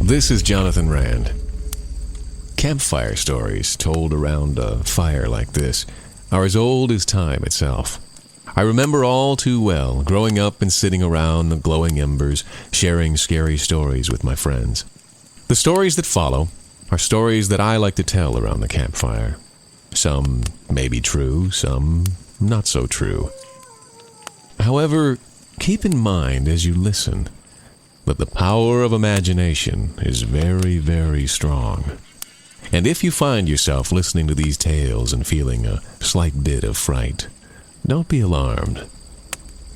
This is Johnathan Rand. Campfire stories told around a fire like this are as old as time itself. I remember all too well growing up and sitting around the glowing embers, sharing scary stories with my friends. The stories that follow are stories that I like to tell around the campfire. Some may be true, some not so true. However, keep in mind as you listen that the power of imagination is very, very strong. And if you find yourself listening to these tales and feeling a slight bit of fright, don't be alarmed.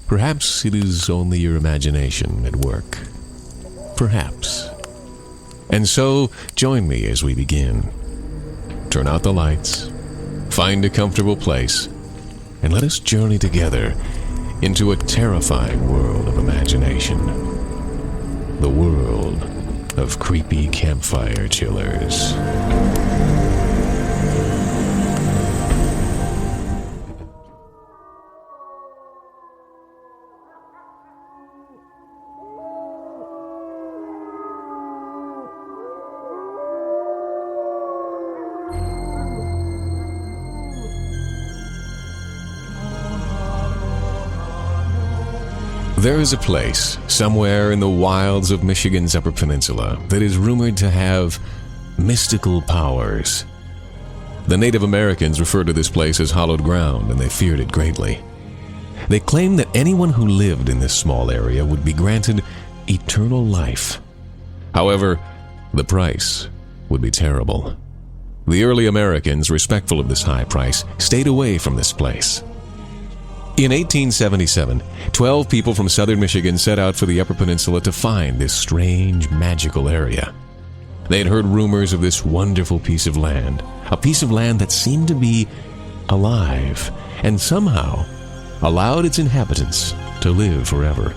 Perhaps it is only your imagination at work. Perhaps. And so, join me as we begin. Turn out the lights, find a comfortable place, and let us journey together into a terrifying world of imagination. The world of Creepy Campfire Chillers. There is a place, somewhere in the wilds of Michigan's Upper Peninsula, that is rumored to have mystical powers. The Native Americans referred to this place as hallowed ground, and they feared it greatly. They claimed that anyone who lived in this small area would be granted eternal life. However, the price would be terrible. The early Americans, respectful of this high price, stayed away from this place. In 1877, 12 people from southern Michigan set out for the Upper Peninsula to find this strange, magical area. They had heard rumors of this wonderful piece of land, a piece of land that seemed to be alive and somehow allowed its inhabitants to live forever.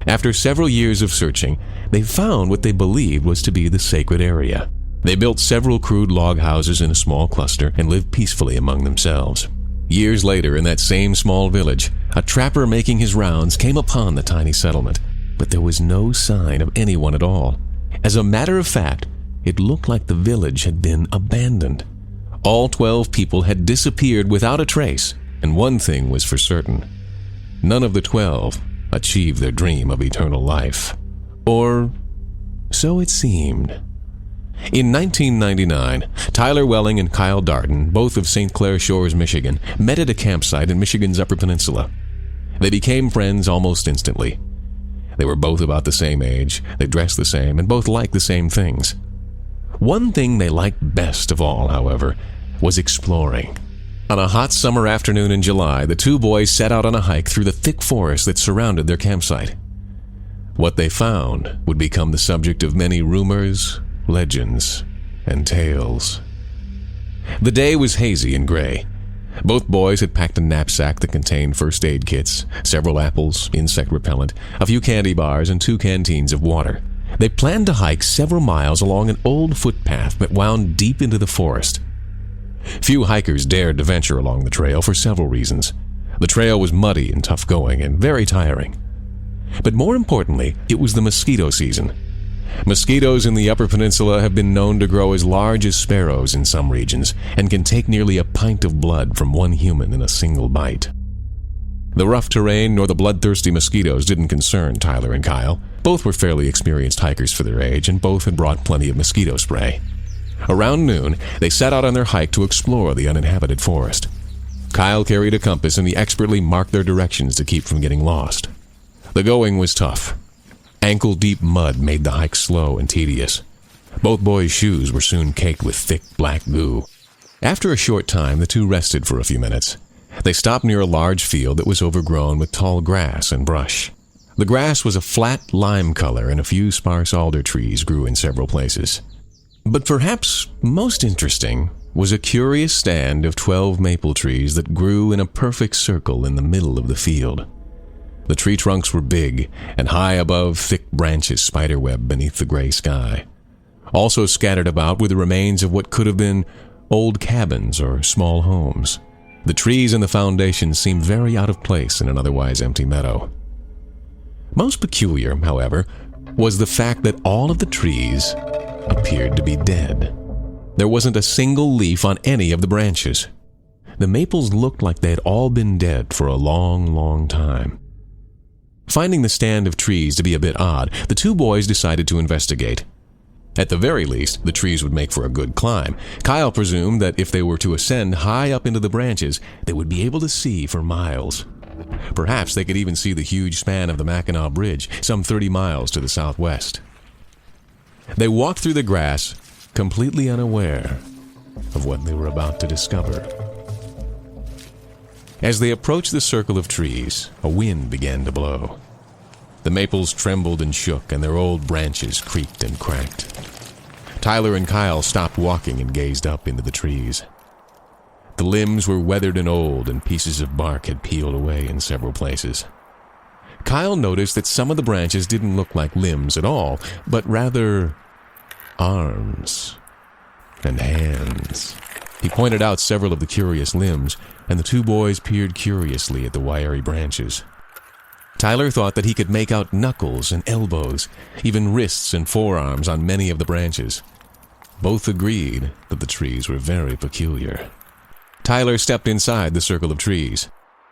After several years of searching, they found what they believed was to be the sacred area. They built several crude log houses in a small cluster and lived peacefully among themselves. Years later, in that same small village, a trapper making his rounds came upon the tiny settlement, but there was no sign of anyone at all. As a matter of fact, it looked like the village had been abandoned. All 12 people had disappeared without a trace, and one thing was for certain. None of the 12 achieved their dream of eternal life. Or so it seemed. In 1999, Tyler Welling and Kyle Darden, both of St. Clair Shores, Michigan, met at a campsite in Michigan's Upper Peninsula. They became friends almost instantly. They were both about the same age, they dressed the same, and both liked the same things. One thing they liked best of all, however, was exploring. On a hot summer afternoon in July, the two boys set out on a hike through the thick forest that surrounded their campsite. What they found would become the subject of many rumors, legends, and tales. The day was hazy and gray. Both boys had packed a knapsack that contained first aid kits, several apples, insect repellent, a few candy bars, and 2 canteens of water. They planned to hike several miles along an old footpath that wound deep into the forest. Few hikers dared to venture along the trail for several reasons. The trail was muddy and tough going and very tiring. But more importantly, it was the mosquito season. Mosquitoes in the Upper Peninsula have been known to grow as large as sparrows in some regions and can take nearly a pint of blood from one human in a single bite. The rough terrain nor the bloodthirsty mosquitoes didn't concern Tyler and Kyle. Both were fairly experienced hikers for their age, and both had brought plenty of mosquito spray. Around noon, they set out on their hike to explore the uninhabited forest. Kyle carried a compass, and he expertly marked their directions to keep from getting lost. The going was tough. Ankle-deep mud made the hike slow and tedious. Both boys' shoes were soon caked with thick black goo. After a short time, the two rested for a few minutes. They stopped near a large field that was overgrown with tall grass and brush. The grass was a flat lime color, and a few sparse alder trees grew in several places. But perhaps most interesting was a curious stand of 12 maple trees that grew in a perfect circle in the middle of the field. The tree trunks were big, and high above, thick branches spiderwebbed beneath the gray sky. Also scattered about were the remains of what could have been old cabins or small homes. The trees and the foundations seemed very out of place in an otherwise empty meadow. Most peculiar, however, was the fact that all of the trees appeared to be dead. There wasn't a single leaf on any of the branches. The maples looked like they had all been dead for a long, long time. Finding the stand of trees to be a bit odd, the two boys decided to investigate. At the very least, the trees would make for a good climb. Kyle presumed that if they were to ascend high up into the branches, they would be able to see for miles. Perhaps they could even see the huge span of the Mackinac Bridge, some 30 miles to the southwest. They walked through the grass, completely unaware of what they were about to discover. As they approached the circle of trees, a wind began to blow. The maples trembled and shook, and their old branches creaked and cracked. Tyler and Kyle stopped walking and gazed up into the trees. The limbs were weathered and old, and pieces of bark had peeled away in several places. Kyle noticed that some of the branches didn't look like limbs at all, but rather arms and hands. He pointed out several of the curious limbs, and the two boys peered curiously at the wiry branches. Tyler thought that he could make out knuckles and elbows, even wrists and forearms on many of the branches. Both agreed that the trees were very peculiar. Tyler stepped inside the circle of trees.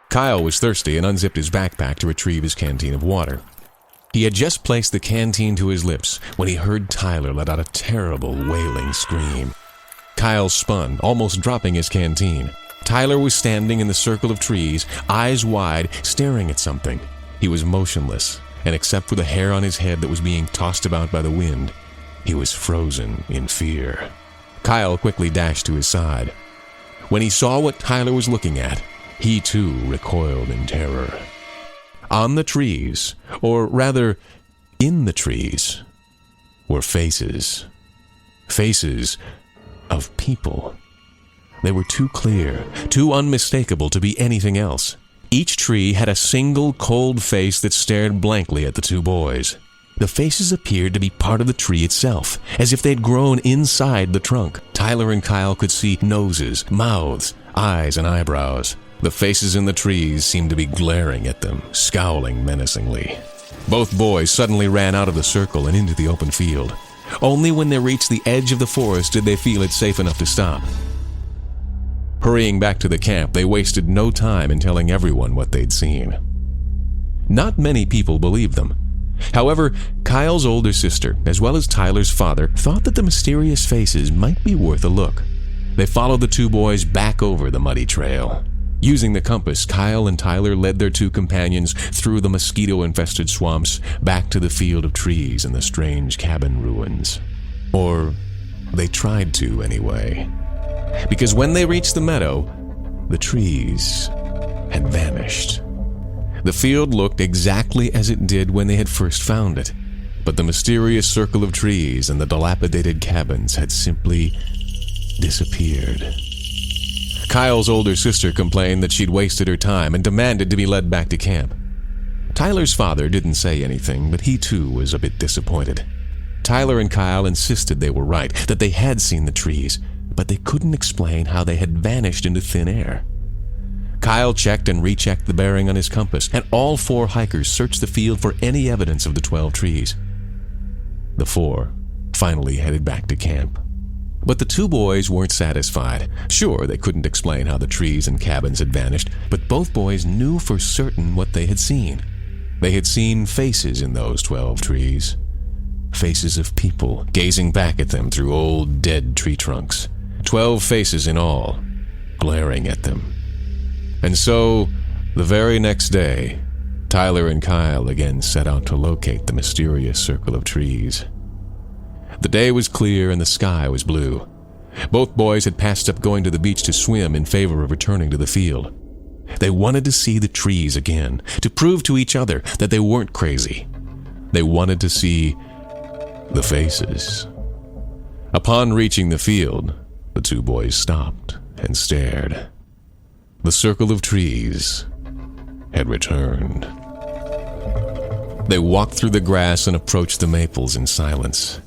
Kyle was thirsty and unzipped his backpack to retrieve his canteen of water. He had just placed the canteen to his lips when he heard Tyler let out a terrible wailing scream. Kyle spun, almost dropping his canteen. Tyler was standing in the circle of trees, eyes wide, staring at something. He was motionless, and except for the hair on his head that was being tossed about by the wind, he was frozen in fear. Kyle quickly dashed to his side. When he saw what Tyler was looking at, he too recoiled in terror. On the trees, or rather, in the trees, were faces. Faces of people. They were too clear, too unmistakable to be anything else. Each tree had a single cold face that stared blankly at the two boys. The faces appeared to be part of the tree itself, as if they'd grown inside the trunk. Tyler and Kyle could see noses, mouths, eyes, and eyebrows. The faces in the trees seemed to be glaring at them, scowling menacingly. Both boys suddenly ran out of the circle and into the open field. Only when they reached the edge of the forest did they feel it safe enough to stop. Hurrying back to the camp, they wasted no time in telling everyone what they'd seen. Not many people believed them. However, Kyle's older sister, as well as Tyler's father, thought that the mysterious faces might be worth a look. They followed the two boys back over the muddy trail. Using the compass, Kyle and Tyler led their two companions through the mosquito-infested swamps back to the field of trees and the strange cabin ruins. Or they tried to, anyway. Because when they reached the meadow, the trees had vanished. The field looked exactly as it did when they had first found it, but the mysterious circle of trees and the dilapidated cabins had simply disappeared. Kyle's older sister complained that she'd wasted her time and demanded to be led back to camp. Tyler's father didn't say anything, but he too was a bit disappointed. Tyler and Kyle insisted they were right, that they had seen the trees, but they couldn't explain how they had vanished into thin air. Kyle checked and rechecked the bearing on his compass, and all four hikers searched the field for any evidence of the 12 trees. The four finally headed back to camp. But the two boys weren't satisfied. Sure, they couldn't explain how the trees and cabins had vanished, but both boys knew for certain what they had seen. They had seen faces in those 12 trees. Faces of people gazing back at them through old, dead tree trunks. 12 faces in all, glaring at them. And so, the very next day, Tyler and Kyle again set out to locate the mysterious circle of trees. The day was clear and the sky was blue. Both boys had passed up going to the beach to swim in favor of returning to the field. They wanted to see the trees again, to prove to each other that they weren't crazy. They wanted to see the faces. Upon reaching the field, the two boys stopped and stared. The circle of trees had returned. They walked through the grass and approached the maples in silence.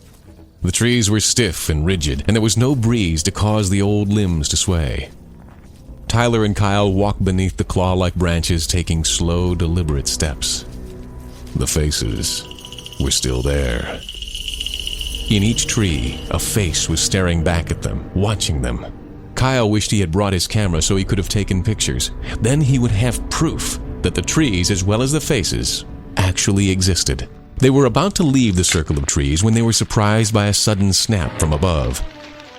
The trees were stiff and rigid, and there was no breeze to cause the old limbs to sway. Tyler and Kyle walked beneath the claw-like branches, taking slow, deliberate steps. the faces were still there. In each tree, a face was staring back at them, watching them. Kyle wished he had brought his camera so he could have taken pictures. Then he would have proof that the trees, as well as the faces, actually existed. They were about to leave the circle of trees when they were surprised by a sudden snap from above.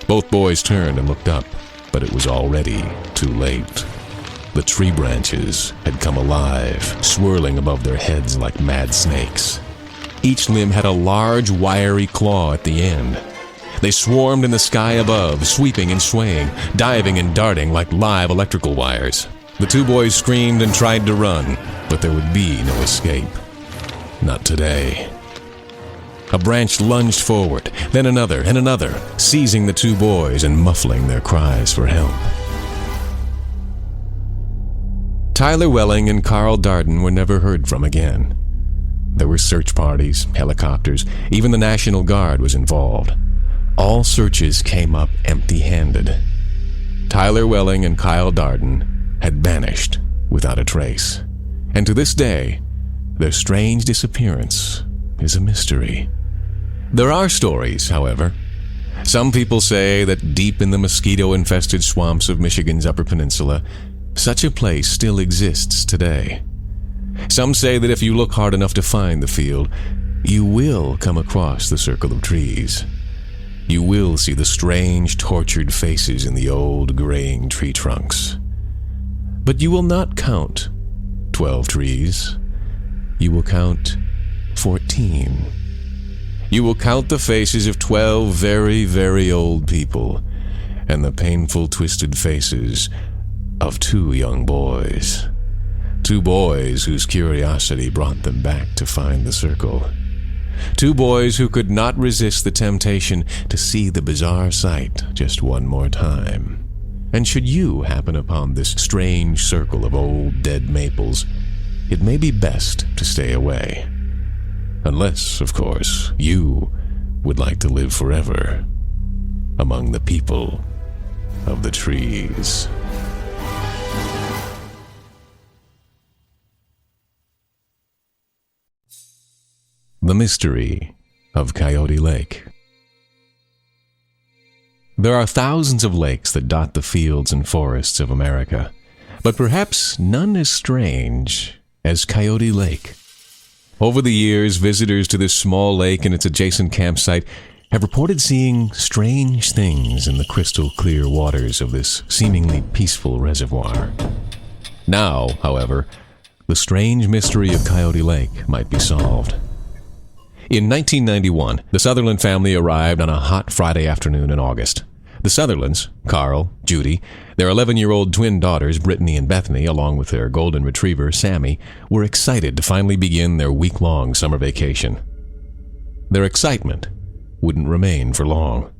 Both boys turned and looked up, but it was already too late. The tree branches had come alive, swirling above their heads like mad snakes. Each limb had a large, wiry claw at the end. They swarmed in the sky above, sweeping and swaying, diving and darting like live electrical wires. The two boys screamed and tried to run, but there would be no escape. Not today. A branch lunged forward, then another and another, seizing the two boys and muffling their cries for help. Tyler Welling and Carl Darden were never heard from again. There were search parties, helicopters, even the National Guard was involved. All searches came up empty-handed. Tyler Welling and Kyle Darden had vanished without a trace. And to this day, their strange disappearance is a mystery. There are stories, however. Some people say that deep in the mosquito-infested swamps of Michigan's Upper Peninsula, such a place still exists today. Some say that if you look hard enough to find the field, you will come across the circle of trees. You will see the strange, tortured faces in the old, graying tree trunks. But you will not count 12 trees. You will count 14. You will count the faces of 12 very, very old people and the painful, twisted faces of 2 young boys. 2 boys whose curiosity brought them back to find the circle. 2 boys who could not resist the temptation to see the bizarre sight just one more time. And should you happen upon this strange circle of old dead maples, it may be best to stay away. Unless, of course, you would like to live forever among the people of the trees. The Mystery of Coyote Lake. There are thousands of lakes that dot the fields and forests of America, but perhaps none as strange as Coyote Lake. Over the years, visitors to this small lake and its adjacent campsite have reported seeing strange things in the crystal clear waters of this seemingly peaceful reservoir. Now, however, the strange mystery of Coyote Lake might be solved. In 1991, the Sutherland family arrived on a hot Friday afternoon in August. The Sutherlands, Carl, Judy, their 11-year-old twin daughters, Brittany and Bethany, along with their golden retriever, Sammy, were excited to finally begin their week-long summer vacation. Their excitement wouldn't remain for long.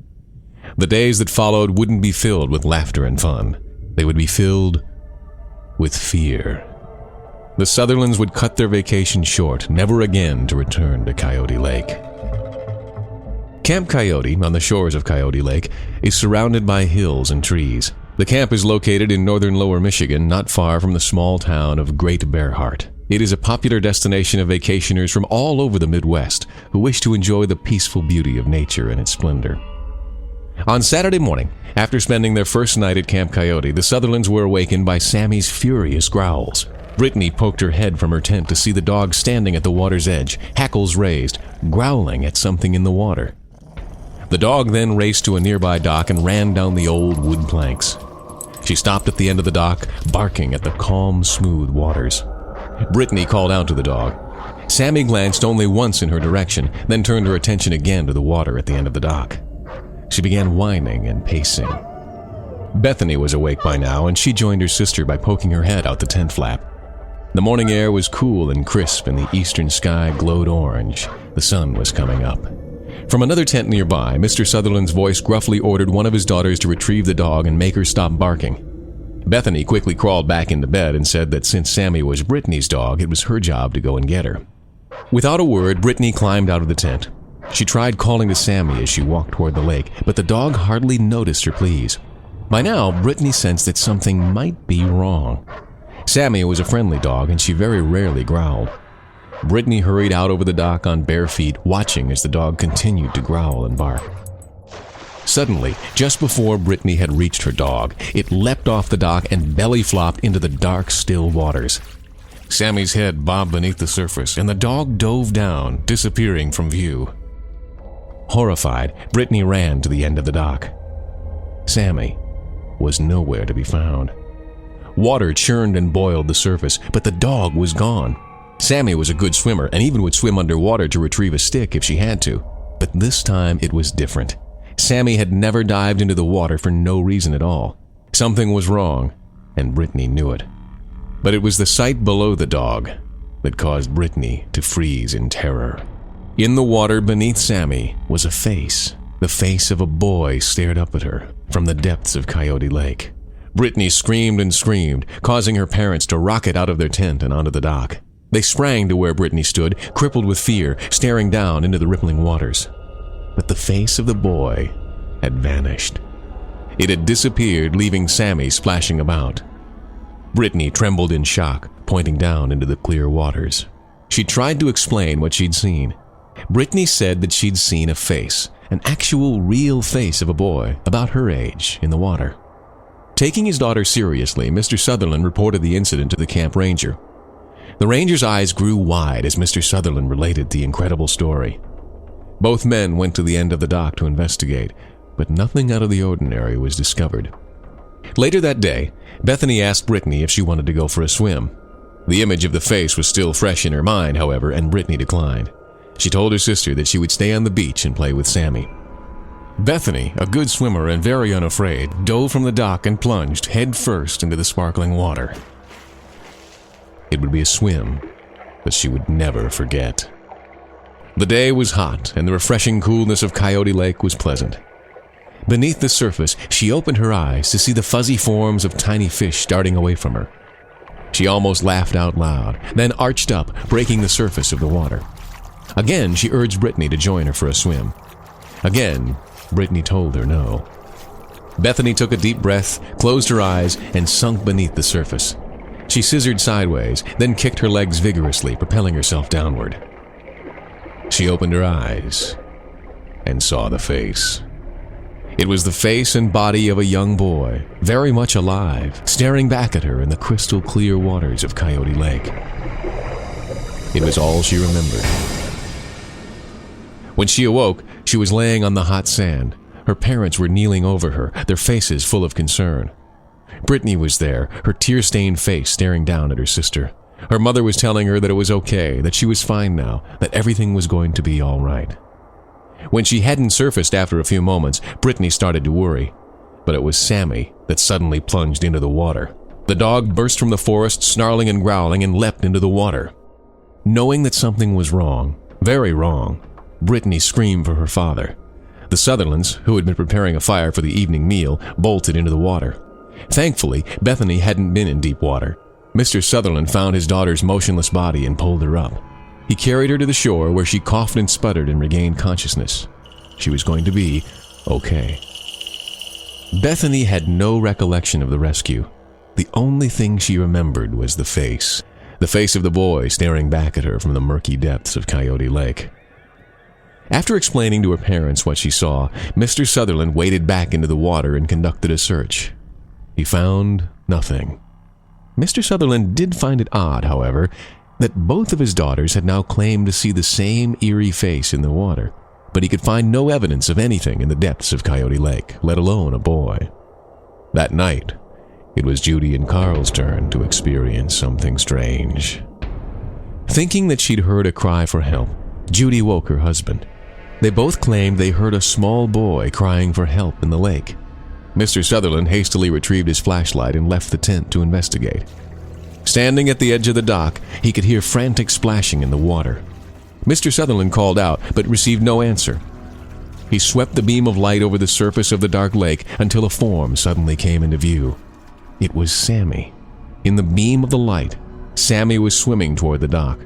The days that followed wouldn't be filled with laughter and fun. They would be filled with fear. The Sutherlands would cut their vacation short, never again to return to Coyote Lake. Camp Coyote, on the shores of Coyote Lake, is surrounded by hills and trees. The camp is located in northern Lower Michigan, not far from the small town of Great Bear Heart. It is a popular destination of vacationers from all over the Midwest who wish to enjoy the peaceful beauty of nature and its splendor. On Saturday morning, after spending their first night at Camp Coyote, the Sutherlands were awakened by Sammy's furious growls. Brittany poked her head from her tent to see the dog standing at the water's edge, hackles raised, growling at something in the water. The dog then raced to a nearby dock and ran down the old wood planks. She stopped at the end of the dock, barking at the calm, smooth waters. Brittany called out to the dog. Sammy glanced only once in her direction, then turned her attention again to the water at the end of the dock. She began whining and pacing. Bethany was awake by now, and she joined her sister by poking her head out the tent flap. The morning air was cool and crisp, and the eastern sky glowed orange. The sun was coming up. From another tent nearby, Mr. Sutherland's voice gruffly ordered one of his daughters to retrieve the dog and make her stop barking. Bethany quickly crawled back into bed and said that since Sammy was Brittany's dog, it was her job to go and get her. Without a word, Brittany climbed out of the tent. She tried calling to Sammy as she walked toward the lake, but the dog hardly noticed her pleas. By now, Brittany sensed that something might be wrong. Sammy was a friendly dog, and she very rarely growled. Brittany hurried out over the dock on bare feet, watching as the dog continued to growl and bark. Suddenly, just before Brittany had reached her dog, it leapt off the dock and belly flopped into the dark, still waters. Sammy's head bobbed beneath the surface, and the dog dove down, disappearing from view. Horrified, Brittany ran to the end of the dock. Sammy was nowhere to be found. Water churned and boiled the surface, but the dog was gone. Sammy was a good swimmer and even would swim underwater to retrieve a stick if she had to. But this time it was different. Sammy had never dived into the water for no reason at all. Something was wrong, and Brittany knew it. But it was the sight below the dog that caused Brittany to freeze in terror. In the water beneath Sammy was a face. The face of a boy stared up at her from the depths of Coyote Lake. Brittany screamed and screamed, causing her parents to rocket out of their tent and onto the dock. They sprang to where Brittany stood, crippled with fear, staring down into the rippling waters. But the face of the boy had vanished. It had disappeared, leaving Sammy splashing about. Brittany trembled in shock, pointing down into the clear waters. She tried to explain what she'd seen. Brittany said that she'd seen a face, an actual real face of a boy about her age in the water. Taking his daughter seriously, Mr. Sutherland reported the incident to the camp ranger. The ranger's eyes grew wide as Mr. Sutherland related the incredible story. Both men went to the end of the dock to investigate, but nothing out of the ordinary was discovered. Later that day, Bethany asked Brittany if she wanted to go for a swim. The image of the face was still fresh in her mind, however, and Brittany declined. She told her sister that she would stay on the beach and play with Sammy. Bethany, a good swimmer and very unafraid, dove from the dock and plunged head first into the sparkling water. It would be a swim that she would never forget. The day was hot, and the refreshing coolness of Coyote Lake was pleasant. Beneath the surface, she opened her eyes to see the fuzzy forms of tiny fish darting away from her. She almost laughed out loud, then arched up, breaking the surface of the water. Again, she urged Brittany to join her for a swim. Again, Brittany told her no. Bethany took a deep breath, closed her eyes, and sunk beneath the surface. She scissored sideways, then kicked her legs vigorously, propelling herself downward. She opened her eyes and saw the face. It was the face and body of a young boy, very much alive, staring back at her in the crystal clear waters of Coyote Lake. It was all she remembered. When she awoke, she was laying on the hot sand. Her parents were kneeling over her, their faces full of concern. Brittany was there, her tear-stained face staring down at her sister. Her mother was telling her that it was okay, that she was fine now, that everything was going to be all right. When she hadn't surfaced after a few moments, Brittany started to worry. But it was Sammy that suddenly plunged into the water. The dog burst from the forest, snarling and growling, and leapt into the water. Knowing that something was wrong, very wrong, Brittany screamed for her father. The Sutherlands, who had been preparing a fire for the evening meal, bolted into the water. Thankfully, Bethany hadn't been in deep water. Mr. Sutherland found his daughter's motionless body and pulled her up. He carried her to the shore where she coughed and sputtered and regained consciousness. She was going to be okay. Bethany had no recollection of the rescue. The only thing she remembered was the face of the boy staring back at her from the murky depths of Coyote Lake. After explaining to her parents what she saw, Mr. Sutherland waded back into the water and conducted a search. He found nothing. Mr. Sutherland did find it odd, however, that both of his daughters had now claimed to see the same eerie face in the water, but he could find no evidence of anything in the depths of Coyote Lake, let alone a boy. That night, it was Judy and Carl's turn to experience something strange. Thinking that she'd heard a cry for help, Judy woke her husband. They both claimed they heard a small boy crying for help in the lake. Mr. Sutherland hastily retrieved his flashlight and left the tent to investigate. Standing at the edge of the dock, he could hear frantic splashing in the water. Mr. Sutherland called out, but received no answer. He swept the beam of light over the surface of the dark lake until a form suddenly came into view. It was Sammy. In the beam of the light, Sammy was swimming toward the dock.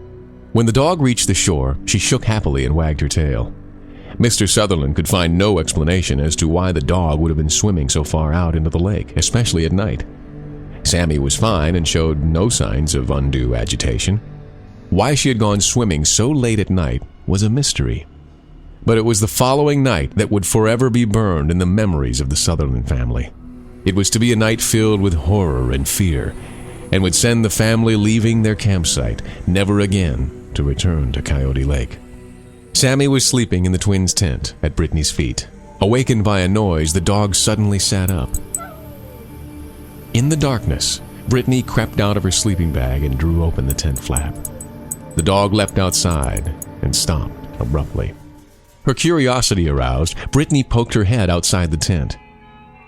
When the dog reached the shore, she shook happily and wagged her tail. Mr. Sutherland could find no explanation as to why the dog would have been swimming so far out into the lake, especially at night. Sammy was fine and showed no signs of undue agitation. Why she had gone swimming so late at night was a mystery. But it was the following night that would forever be burned in the memories of the Sutherland family. It was to be a night filled with horror and fear, and would send the family leaving their campsite, never again to return to Coyote Lake. Sammy was sleeping in the twins' tent at Brittany's feet. Awakened by a noise, the dog suddenly sat up. In the darkness, Brittany crept out of her sleeping bag and drew open the tent flap. The dog leapt outside and stopped abruptly. Her curiosity aroused, Brittany poked her head outside the tent.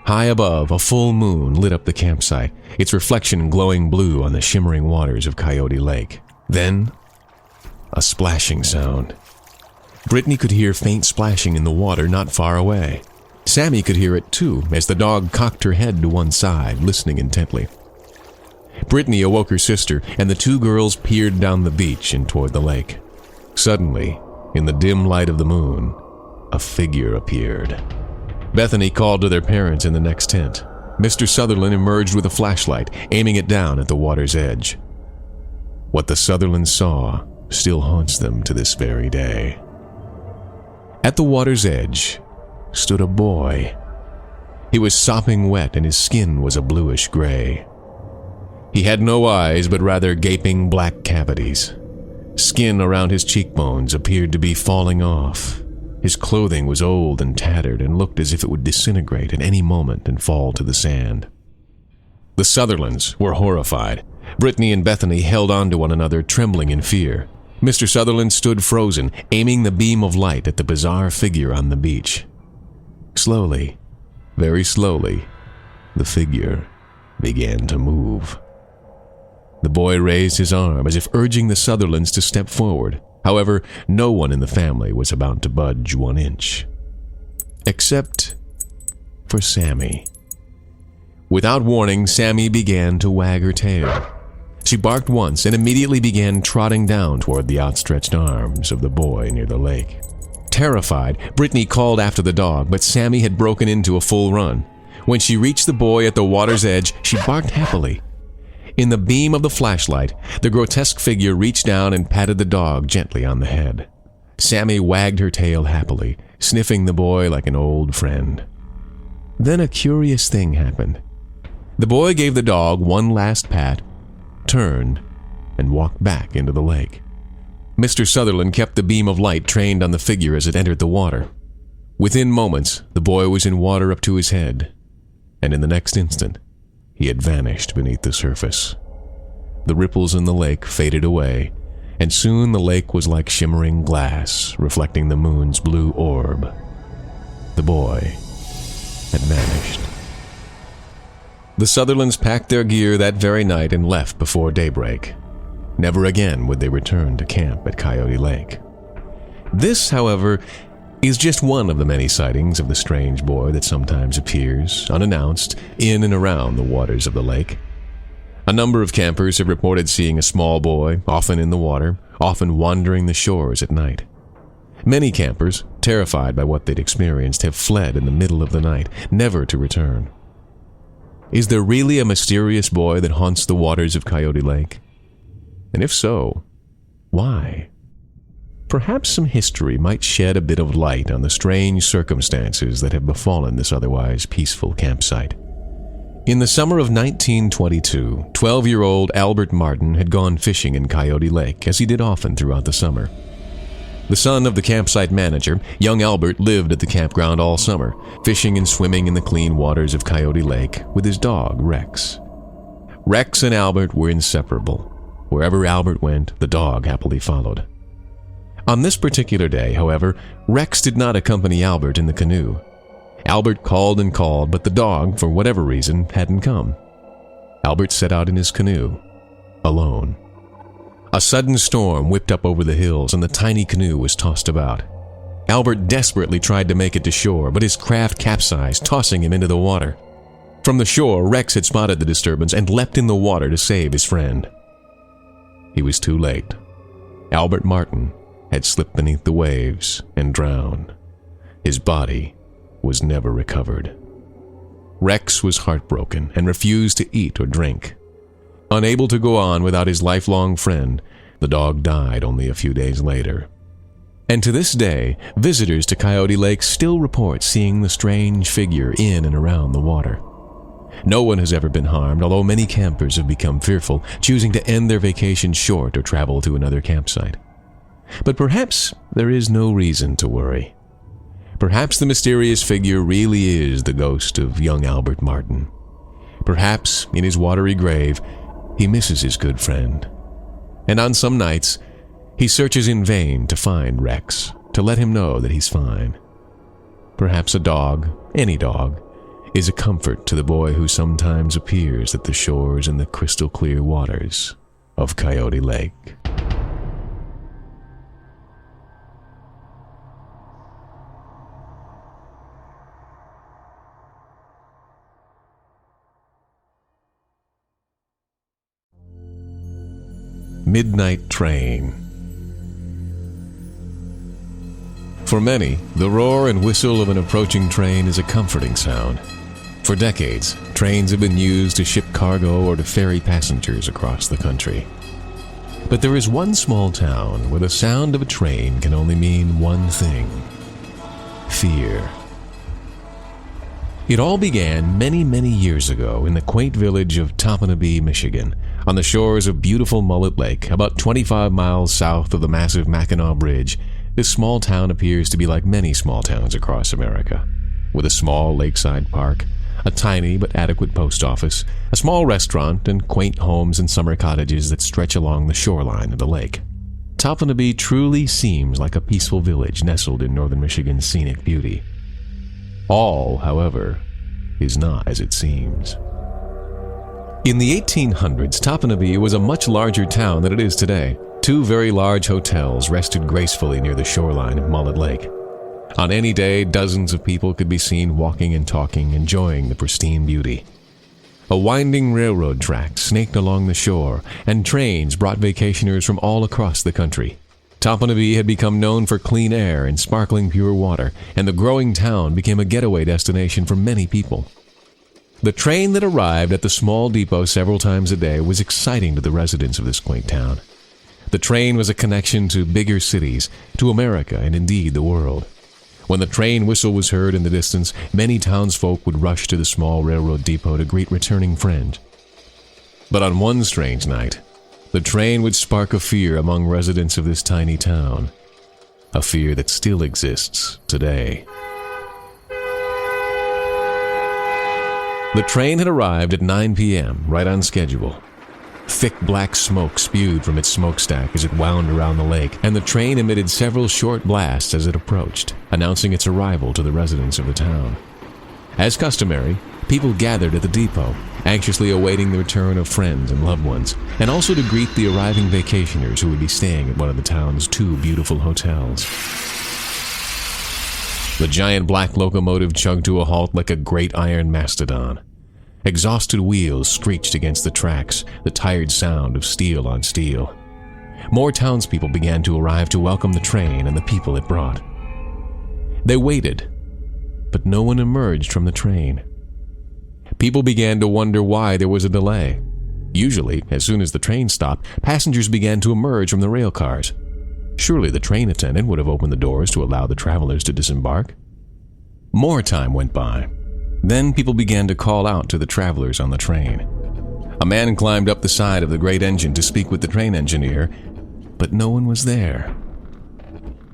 High above, a full moon lit up the campsite, its reflection glowing blue on the shimmering waters of Coyote Lake. Then, a splashing sound. Brittany could hear faint splashing in the water not far away. Sammy could hear it too, as the dog cocked her head to one side, listening intently. Brittany awoke her sister, and the two girls peered down the beach and toward the lake. Suddenly, in the dim light of the moon, a figure appeared. Bethany called to their parents in the next tent. Mr. Sutherland emerged with a flashlight, aiming it down at the water's edge. What the Sutherlands saw still haunts them to this very day. At the water's edge stood a boy. He was sopping wet and his skin was a bluish gray. He had no eyes, but rather gaping black cavities. Skin around his cheekbones appeared to be falling off. His clothing was old and tattered and looked as if it would disintegrate at any moment and fall to the sand. The Sutherlands were horrified. Brittany and Bethany held on to one another, trembling in fear. Mr. Sutherland stood frozen, aiming the beam of light at the bizarre figure on the beach. Slowly, very slowly, the figure began to move. The boy raised his arm as if urging the Sutherlands to step forward. However, no one in the family was about to budge 1 inch. Except for Sammy. Without warning, Sammy began to wag her tail. She barked once and immediately began trotting down toward the outstretched arms of the boy near the lake. Terrified, Brittany called after the dog, but Sammy had broken into a full run. When she reached the boy at the water's edge, she barked happily. In the beam of the flashlight, the grotesque figure reached down and patted the dog gently on the head. Sammy wagged her tail happily, sniffing the boy like an old friend. Then a curious thing happened. The boy gave the dog one last pat, turned, and walked back into the lake. Mr. Sutherland kept the beam of light trained on the figure as it entered the water. Within moments, the boy was in water up to his head, and in the next instant, he had vanished beneath the surface. The ripples in the lake faded away, and soon the lake was like shimmering glass, reflecting the moon's blue orb. The boy had vanished. The Sutherlands packed their gear that very night and left before daybreak. Never again would they return to camp at Coyote Lake. This, however, is just one of the many sightings of the strange boy that sometimes appears, unannounced, in and around the waters of the lake. A number of campers have reported seeing a small boy, often in the water, often wandering the shores at night. Many campers, terrified by what they'd experienced, have fled in the middle of the night, never to return. Is there really a mysterious boy that haunts the waters of Coyote Lake? And if so, why? Perhaps some history might shed a bit of light on the strange circumstances that have befallen this otherwise peaceful campsite. In the summer of 1922, 12-year-old Albert Martin had gone fishing in Coyote Lake, as he did often throughout the summer. The son of the campsite manager, young Albert lived at the campground all summer, fishing and swimming in the clean waters of Coyote Lake with his dog, Rex. Rex and Albert were inseparable. Wherever Albert went, the dog happily followed. On this particular day, however, Rex did not accompany Albert in the canoe. Albert called and called, but the dog, for whatever reason, hadn't come. Albert set out in his canoe, alone. A sudden storm whipped up over the hills, and the tiny canoe was tossed about. Albert desperately tried to make it to shore, but his craft capsized, tossing him into the water. From the shore, Rex had spotted the disturbance and leapt in the water to save his friend. He was too late. Albert Martin had slipped beneath the waves and drowned. His body was never recovered. Rex was heartbroken and refused to eat or drink. Unable to go on without his lifelong friend, The dog died only a few days later. And to this day, visitors to Coyote Lake still report seeing the strange figure in and around the water. No one has ever been harmed, although many campers have become fearful, choosing to end their vacation short or travel to another campsite. But perhaps there is no reason to worry. Perhaps the mysterious figure really is the ghost of young Albert Martin. Perhaps, in his watery grave, he misses his good friend. And on some nights, he searches in vain to find Rex, to let him know that he's fine. Perhaps a dog, any dog, is a comfort to the boy who sometimes appears at the shores in the crystal clear waters of Coyote Lake. Midnight Train. For many, the roar and whistle of an approaching train is a comforting sound. For decades, trains have been used to ship cargo or to ferry passengers across the country. But there is one small town where the sound of a train can only mean one thing: fear. It all began many, many years ago in the quaint village of Topanabee, Michigan, on the shores of beautiful Mullet Lake, about 25 miles south of the massive Mackinac Bridge. This small town appears to be like many small towns across America, with a small lakeside park, a tiny but adequate post office, a small restaurant, and quaint homes and summer cottages that stretch along the shoreline of the lake. Topanabee truly seems like a peaceful village nestled in northern Michigan's scenic beauty. All, however, is not as it seems. In the 1800s, Topanabee was a much larger town than it is today. Two very large hotels rested gracefully near the shoreline of Mullet Lake. On any day, dozens of people could be seen walking and talking, enjoying the pristine beauty. A winding railroad track snaked along the shore, and trains brought vacationers from all across the country. Topanabee had become known for clean air and sparkling pure water, and the growing town became a getaway destination for many people. The train that arrived at the small depot several times a day was exciting to the residents of this quaint town. The train was a connection to bigger cities, to America, and indeed the world. When the train whistle was heard in the distance, many townsfolk would rush to the small railroad depot to greet returning friends. But on one strange night, the train would spark a fear among residents of this tiny town, a fear that still exists today. The train had arrived at 9 p.m., right on schedule. Thick black smoke spewed from its smokestack as it wound around the lake, and the train emitted several short blasts as it approached, announcing its arrival to the residents of the town. As customary, people gathered at the depot, anxiously awaiting the return of friends and loved ones, and also to greet the arriving vacationers who would be staying at one of the town's two beautiful hotels. The giant black locomotive chugged to a halt like a great iron mastodon. Exhausted wheels screeched against the tracks, the tired sound of steel on steel. More townspeople began to arrive to welcome the train and the people it brought. They waited, but no one emerged from the train. People began to wonder why there was a delay. Usually, as soon as the train stopped, passengers began to emerge from the rail cars. Surely the train attendant would have opened the doors to allow the travelers to disembark. More time went by. Then people began to call out to the travelers on the train. A man climbed up the side of the great engine to speak with the train engineer, but no one was there.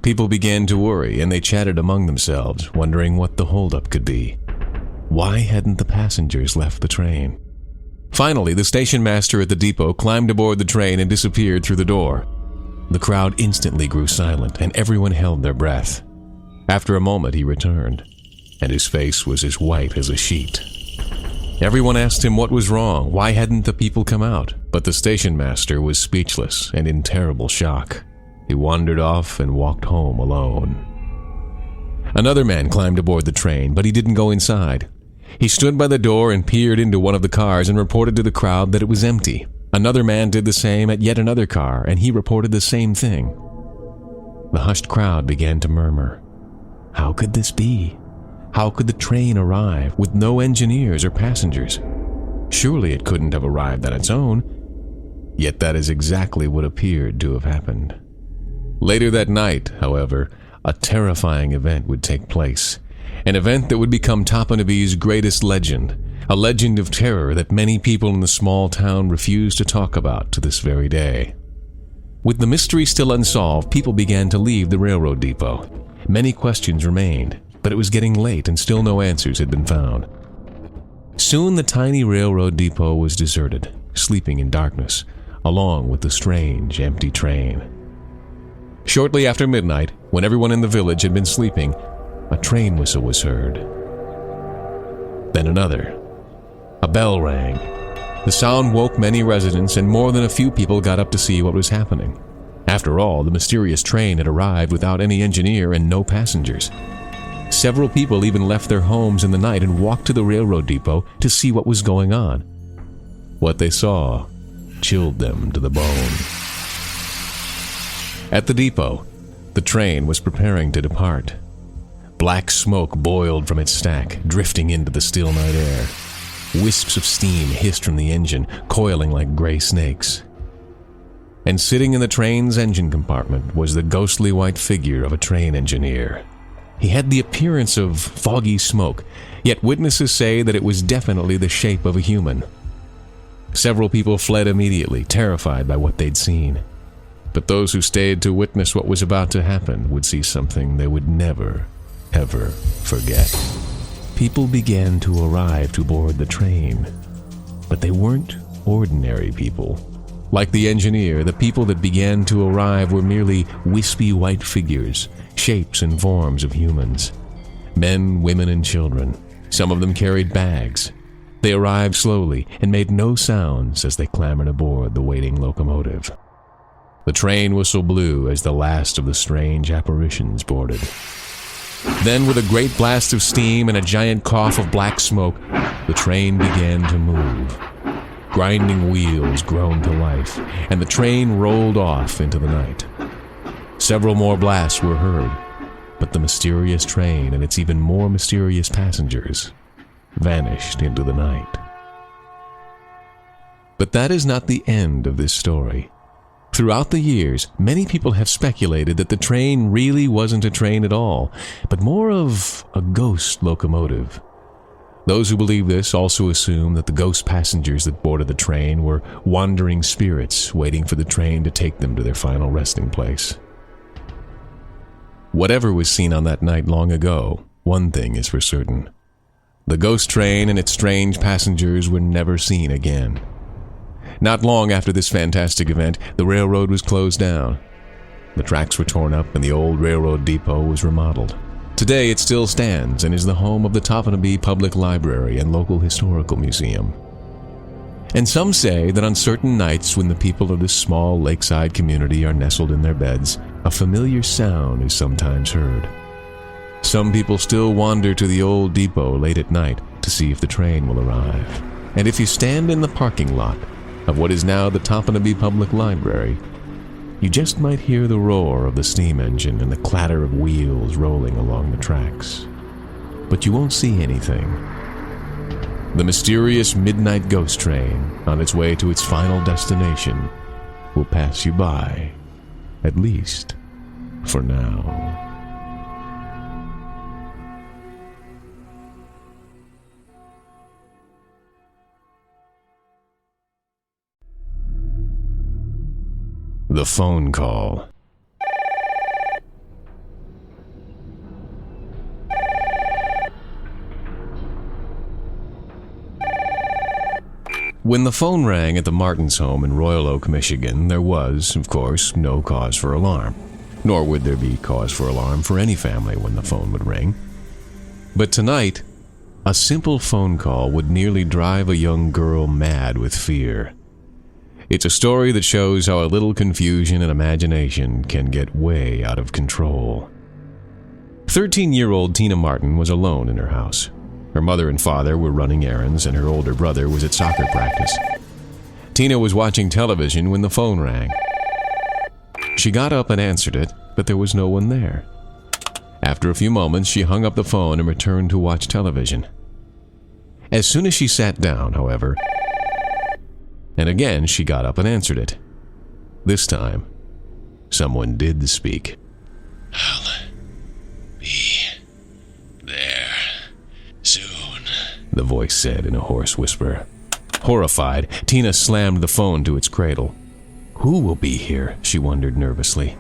People began to worry, and they chatted among themselves, wondering what the holdup could be. Why hadn't the passengers left the train? Finally, the station master at the depot climbed aboard the train and disappeared through the door. The crowd instantly grew silent, and everyone held their breath. After a moment, he returned, and his face was as white as a sheet. Everyone asked him what was wrong, why hadn't the people come out? But the station master was speechless and in terrible shock. He wandered off and walked home alone. Another man climbed aboard the train, but he didn't go inside. He stood by the door and peered into one of the cars and reported to the crowd that it was empty. Another man did the same at yet another car, and he reported the same thing. The hushed crowd began to murmur. How could this be? How could the train arrive with no engineers or passengers? Surely it couldn't have arrived on its own. Yet that is exactly what appeared to have happened. Later that night, however, a terrifying event would take place. An event that would become Topanabee's greatest legend. A legend of terror that many people in the small town refuse to talk about to this very day. With the mystery still unsolved, people began to leave the railroad depot. Many questions remained, but it was getting late and still no answers had been found. Soon the tiny railroad depot was deserted, sleeping in darkness, along with the strange, empty train. Shortly after midnight, when everyone in the village had been sleeping, a train whistle was heard. Then another. A bell rang. The sound woke many residents, and more than a few people got up to see what was happening. After all, the mysterious train had arrived without any engineer and no passengers. Several people even left their homes in the night and walked to the railroad depot to see what was going on. What they saw chilled them to the bone. At the depot, the train was preparing to depart. Black smoke boiled from its stack, drifting into the still night air. Wisps of steam hissed from the engine, coiling like gray snakes. And sitting in the train's engine compartment was the ghostly white figure of a train engineer. He had the appearance of foggy smoke, yet witnesses say that it was definitely the shape of a human. Several people fled immediately, terrified by what they'd seen. But those who stayed to witness what was about to happen would see something they would never, ever forget. People began to arrive to board the train, but they weren't ordinary people. Like the engineer, the people that began to arrive were merely wispy white figures, shapes and forms of humans. Men, women, and children. Some of them carried bags. They arrived slowly and made no sounds as they clambered aboard the waiting locomotive. The train whistle blew as the last of the strange apparitions boarded. Then, with a great blast of steam and a giant cough of black smoke, the train began to move. Grinding wheels groaned to life, and the train rolled off into the night. Several more blasts were heard, but the mysterious train and its even more mysterious passengers vanished into the night. But that is not the end of this story. Throughout the years, many people have speculated that the train really wasn't a train at all, but more of a ghost locomotive. Those who believe this also assume that the ghost passengers that boarded the train were wandering spirits waiting for the train to take them to their final resting place. Whatever was seen on that night long ago, one thing is for certain. The ghost train and its strange passengers were never seen again. Not long after this fantastic event, the railroad was closed down. The tracks were torn up and the old railroad depot was remodeled. Today it still stands and is the home of the Topanabee Public Library and local historical museum. And some say that on certain nights when the people of this small lakeside community are nestled in their beds, a familiar sound is sometimes heard. Some people still wander to the old depot late at night to see if the train will arrive. And if you stand in the parking lot of what is now the Topanabee Public Library, you just might hear the roar of the steam engine and the clatter of wheels rolling along the tracks. But you won't see anything. The mysterious midnight ghost train, on its way to its final destination, will pass you by, at least for now. The phone call. When the phone rang at the Martins' home in Royal Oak, Michigan, there was, of course, no cause for alarm. Nor would there be cause for alarm for any family when the phone would ring. But tonight, a simple phone call would nearly drive a young girl mad with fear. It's a story that shows how a little confusion and imagination can get way out of control. 13-year-old Tina Martin was alone in her house. Her mother and father were running errands, and her older brother was at soccer practice. Tina was watching television when the phone rang. She got up and answered it, but there was no one there. After a few moments, she hung up the phone and returned to watch television. As soon as she sat down, however, And again she got up and answered it. This time, someone did speak. "I'll be there soon," the voice said in a hoarse whisper. Horrified, Tina slammed the phone to its cradle. Who will be here? She wondered nervously.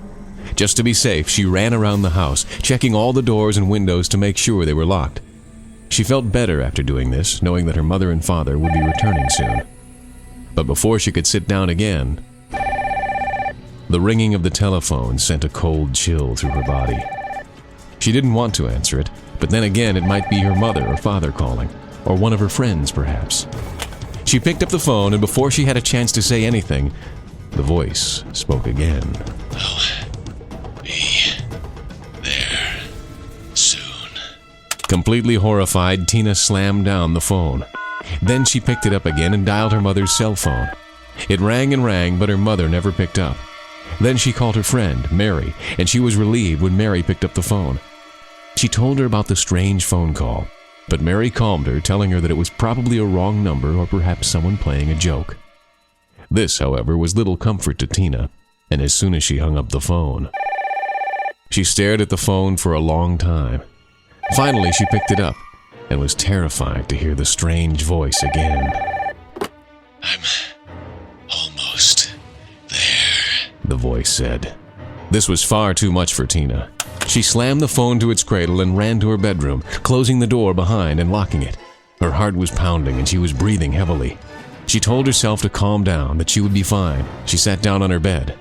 Just to be safe, she ran around the house, checking all the doors and windows to make sure they were locked. She felt better after doing this, knowing that her mother and father would be returning soon. But before she could sit down again, the ringing of the telephone sent a cold chill through her body. She didn't want to answer it, but then again it might be her mother or father calling, or one of her friends perhaps. She picked up the phone, and before she had a chance to say anything, the voice spoke again. "I'll be there soon." Completely horrified, Tina slammed down the phone. Then she picked it up again and dialed her mother's cell phone. It rang and rang, but her mother never picked up. Then she called her friend, Mary, and she was relieved when Mary picked up the phone. She told her about the strange phone call, but Mary calmed her, telling her that it was probably a wrong number or perhaps someone playing a joke. This, however, was little comfort to Tina, and as soon as she hung up the phone, she stared at the phone for a long time. Finally, she picked it up and was terrified to hear the strange voice again. "I'm almost there," the voice said. This was far too much for Tina. She slammed the phone to its cradle and ran to her bedroom, closing the door behind and locking it. Her heart was pounding and she was breathing heavily. She told herself to calm down, that she would be fine. She sat down on her bed.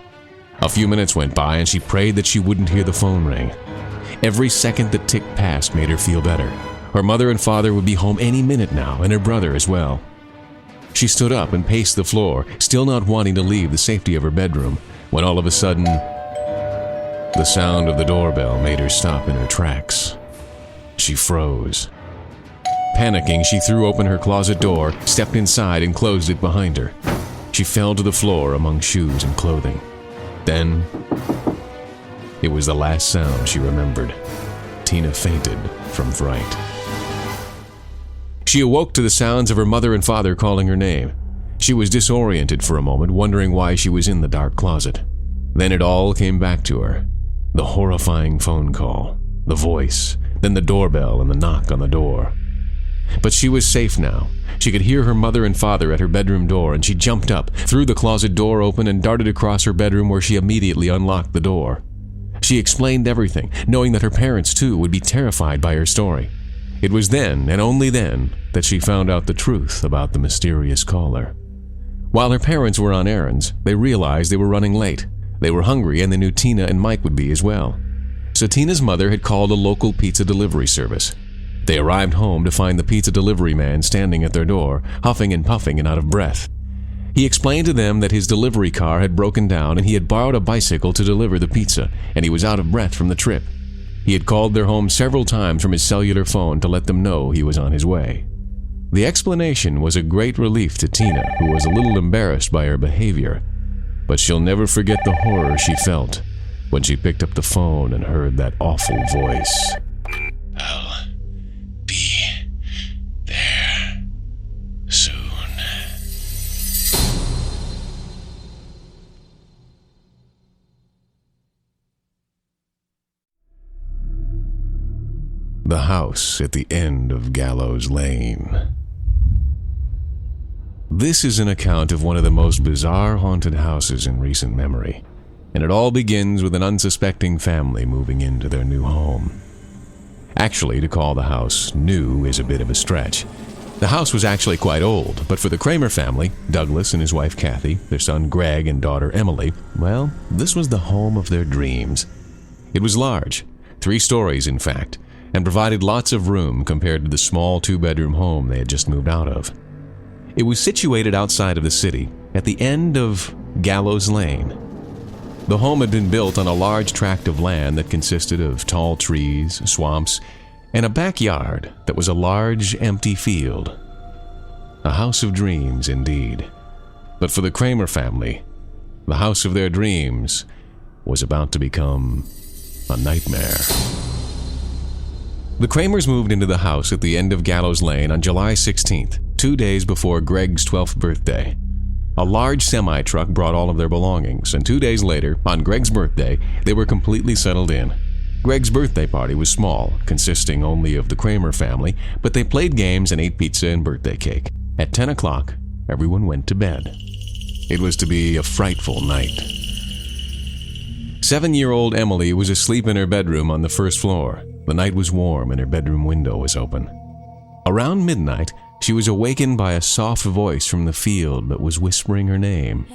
A few minutes went by and she prayed that she wouldn't hear the phone ring. Every second that ticked past made her feel better. Her mother and father would be home any minute now, and her brother as well. She stood up and paced the floor, still not wanting to leave the safety of her bedroom, when all of a sudden, the sound of the doorbell made her stop in her tracks. She froze. Panicking, she threw open her closet door, stepped inside, and closed it behind her. She fell to the floor among shoes and clothing. Then, it was the last sound she remembered. Tina fainted from fright. She awoke to the sounds of her mother and father calling her name. She was disoriented for a moment, wondering why she was in the dark closet. Then it all came back to her. The horrifying phone call, the voice, then the doorbell and the knock on the door. But she was safe now. She could hear her mother and father at her bedroom door, and she jumped up, threw the closet door open, and darted across her bedroom, where she immediately unlocked the door. She explained everything, knowing that her parents too would be terrified by her story. It was then, and only then, that she found out the truth about the mysterious caller. While her parents were on errands, they realized they were running late. They were hungry, and they knew Tina and Mike would be as well. So Tina's mother had called a local pizza delivery service. They arrived home to find the pizza delivery man standing at their door, huffing and puffing and out of breath. He explained to them that his delivery car had broken down and he had borrowed a bicycle to deliver the pizza, and he was out of breath from the trip. He had called their home several times from his cellular phone to let them know he was on his way. The explanation was a great relief to Tina, who was a little embarrassed by her behavior, but she'll never forget the horror she felt when she picked up the phone and heard that awful voice. "I'll be there soon." The house at the end of Gallows Lane. This is an account of one of the most bizarre haunted houses in recent memory, and it all begins with an unsuspecting family moving into their new home. Actually, to call the house new is a bit of a stretch. The house was actually quite old, but for the Kramer family, Douglas and his wife Kathy, their son Greg and daughter Emily, well, this was the home of their dreams. It was large, 3 stories in fact, and provided lots of room compared to the small 2-bedroom home they had just moved out of. It was situated outside of the city, at the end of Gallows Lane. The home had been built on a large tract of land that consisted of tall trees, swamps, and a backyard that was a large, empty field. A house of dreams, indeed. But for the Kramer family, the house of their dreams was about to become a nightmare. The Kramers moved into the house at the end of Gallows Lane on July 16th, 2 days before Greg's 12th birthday. A large semi-truck brought all of their belongings, and 2 days later, on Greg's birthday, they were completely settled in. Greg's birthday party was small, consisting only of the Kramer family, but they played games and ate pizza and birthday cake. At 10 o'clock, everyone went to bed. It was to be a frightful night. 7-year-old Emily was asleep in her bedroom on the first floor. The night was warm and her bedroom window was open. Around midnight, she was awakened by a soft voice from the field that was whispering her name.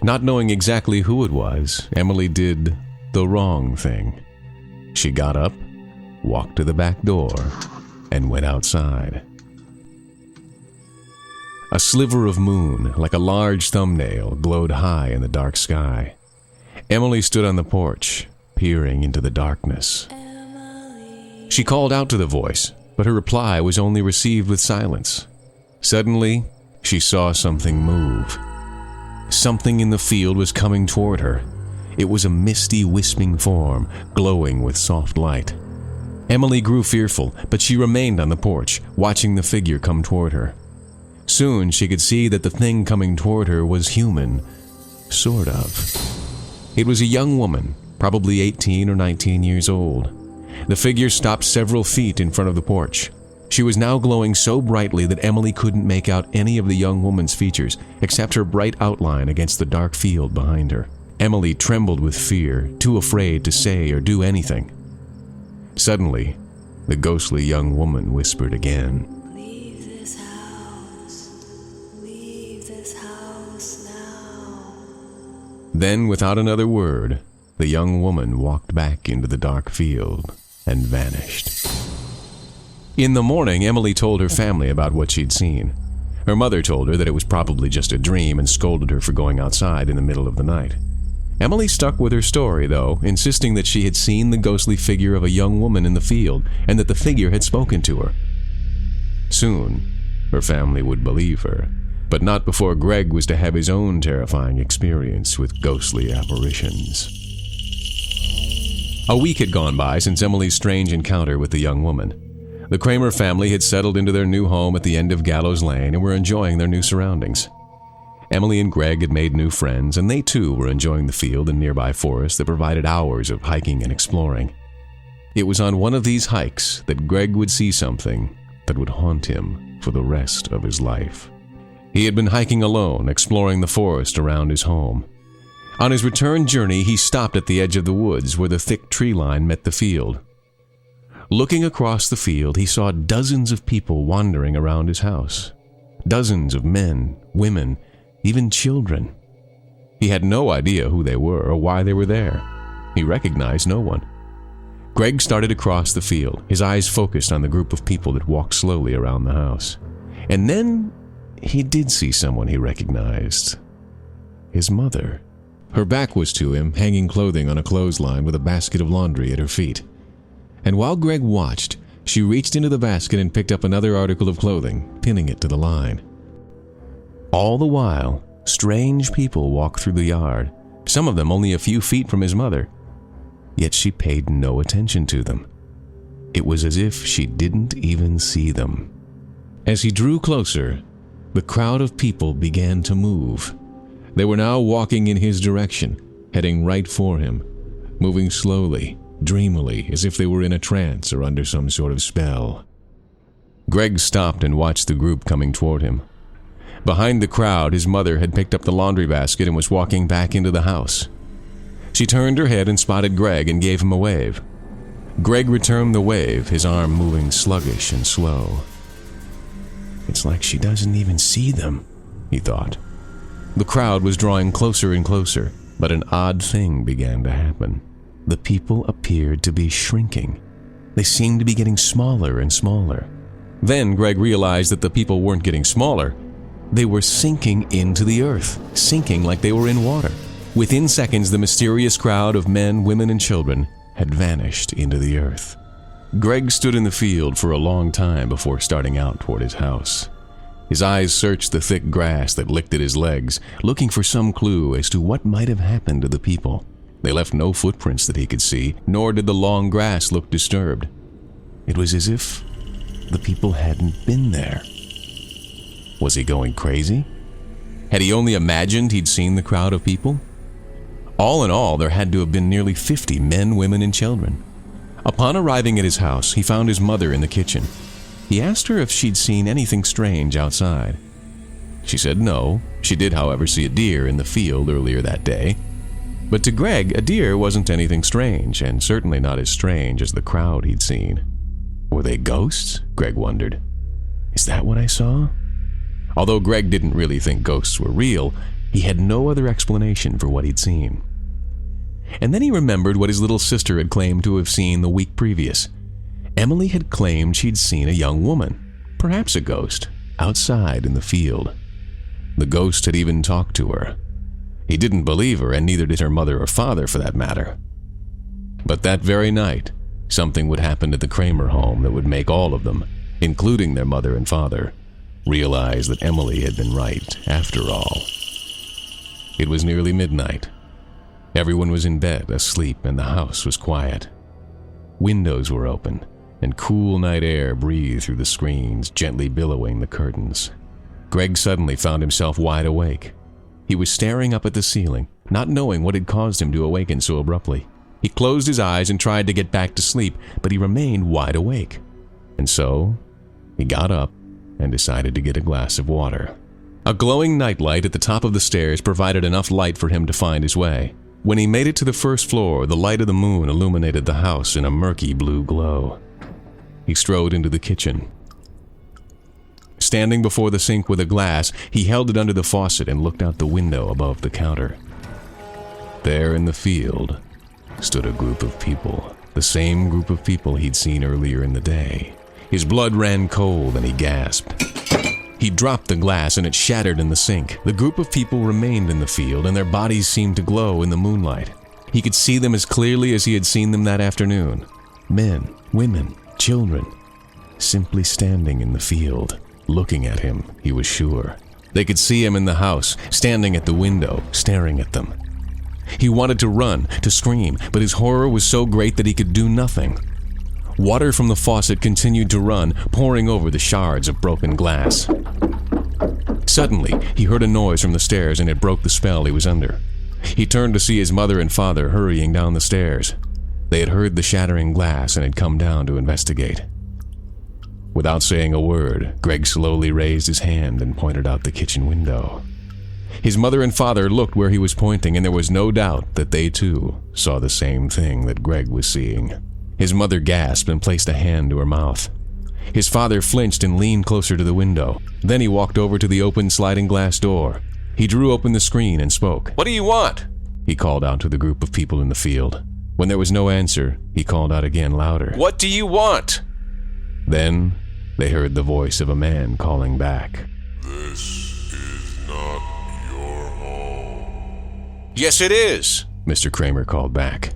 Not knowing exactly who it was, Emily did the wrong thing. She got up, walked to the back door, and went outside. A sliver of moon, like a large thumbnail, glowed high in the dark sky. Emily stood on the porch, peering into the darkness. She called out to the voice, but her reply was only received with silence. Suddenly, she saw something move. Something in the field was coming toward her. It was a misty, wisping form, glowing with soft light. Emily grew fearful, but she remained on the porch, watching the figure come toward her. Soon, she could see that the thing coming toward her was human. Sort of. It was a young woman, probably 18 or 19 years old. The figure stopped several feet in front of the porch. She was now glowing so brightly that Emily couldn't make out any of the young woman's features, except her bright outline against the dark field behind her. Emily trembled with fear, too afraid to say or do anything. Suddenly, the ghostly young woman whispered again. Leave this house now. Then, without another word, the young woman walked back into the dark field and vanished. In the morning, Emily told her family about what she'd seen. Her mother told her that it was probably just a dream and scolded her for going outside in the middle of the night. Emily stuck with her story, though, insisting that she had seen the ghostly figure of a young woman in the field and that the figure had spoken to her. Soon, her family would believe her, but not before Greg was to have his own terrifying experience with ghostly apparitions. A week had gone by since Emily's strange encounter with the young woman. The Kramer family had settled into their new home at the end of Gallows Lane and were enjoying their new surroundings. Emily and Greg had made new friends, and they too were enjoying the field and nearby forest that provided hours of hiking and exploring. It was on one of these hikes that Greg would see something that would haunt him for the rest of his life. He had been hiking alone, exploring the forest around his home. On his return journey, he stopped at the edge of the woods where the thick tree line met the field. Looking across the field, he saw dozens of people wandering around his house. Dozens of men, women, even children. He had no idea who they were or why they were there. He recognized no one. Greg started across the field, his eyes focused on the group of people that walked slowly around the house. And then he did see someone he recognized. His mother. Her back was to him, hanging clothing on a clothesline with a basket of laundry at her feet. And while Greg watched, she reached into the basket and picked up another article of clothing, pinning it to the line. All the while, strange people walked through the yard, some of them only a few feet from his mother. Yet she paid no attention to them. It was as if she didn't even see them. As he drew closer, the crowd of people began to move. They were now walking in his direction, heading right for him, moving slowly, dreamily, as if they were in a trance or under some sort of spell. Greg stopped and watched the group coming toward him. Behind the crowd, his mother had picked up the laundry basket and was walking back into the house. She turned her head and spotted Greg and gave him a wave. Greg returned the wave, his arm moving sluggish and slow. It's like she doesn't even see them, he thought. The crowd was drawing closer and closer, but an odd thing began to happen. The people appeared to be shrinking. They seemed to be getting smaller and smaller. Then Greg realized that the people weren't getting smaller. They were sinking into the earth, sinking like they were in water. Within seconds, the mysterious crowd of men, women, and children had vanished into the earth. Greg stood in the field for a long time before starting out toward his house. His eyes searched the thick grass that licked at his legs, looking for some clue as to what might have happened to the people. They left no footprints that he could see, nor did the long grass look disturbed. It was as if the people hadn't been there. Was he going crazy? Had he only imagined he'd seen the crowd of people? All in all, there had to have been nearly 50 men, women, and children. Upon arriving at his house, he found his mother in the kitchen. He asked her if she'd seen anything strange outside. She said no. She did, however, see a deer in the field earlier that day. But to Greg, a deer wasn't anything strange, and certainly not as strange as the crowd he'd seen. Were they ghosts? Greg wondered. Is that what I saw? Although Greg didn't really think ghosts were real, he had no other explanation for what he'd seen. And then he remembered what his little sister had claimed to have seen the week previous. Emily had claimed she'd seen a young woman, perhaps a ghost, outside in the field. The ghost had even talked to her. He didn't believe her, and neither did her mother or father, for that matter. But that very night, something would happen at the Kramer home that would make all of them, including their mother and father, realize that Emily had been right after all. It was nearly midnight. Everyone was in bed, asleep, and the house was quiet. Windows were open, and cool night air breathed through the screens, gently billowing the curtains. Greg suddenly found himself wide awake. He was staring up at the ceiling, not knowing what had caused him to awaken so abruptly. He closed his eyes and tried to get back to sleep, but he remained wide awake. And so, he got up and decided to get a glass of water. A glowing nightlight at the top of the stairs provided enough light for him to find his way. When he made it to the first floor, the light of the moon illuminated the house in a murky blue glow. He strode into the kitchen. Standing before the sink with a glass, he held it under the faucet and looked out the window above the counter. There in the field stood a group of people, the same group of people he'd seen earlier in the day. His blood ran cold and he gasped. He dropped the glass and it shattered in the sink. The group of people remained in the field and their bodies seemed to glow in the moonlight. He could see them as clearly as he had seen them that afternoon. Men, women, children, simply standing in the field, looking at him, he was sure. They could see him in the house, standing at the window, staring at them. He wanted to run, to scream, but his horror was so great that he could do nothing. Water from the faucet continued to run, pouring over the shards of broken glass. Suddenly, he heard a noise from the stairs and it broke the spell he was under. He turned to see his mother and father hurrying down the stairs. They had heard the shattering glass and had come down to investigate. Without saying a word, Greg slowly raised his hand and pointed out the kitchen window. His mother and father looked where he was pointing, and there was no doubt that they too saw the same thing that Greg was seeing. His mother gasped and placed a hand to her mouth. His father flinched and leaned closer to the window. Then he walked over to the open sliding glass door. He drew open the screen and spoke. "What do you want?" he called out to the group of people in the field. When there was no answer, he called out again louder. "What do you want?" Then they heard the voice of a man calling back. "This is not your home." "Yes, it is," Mr. Kramer called back.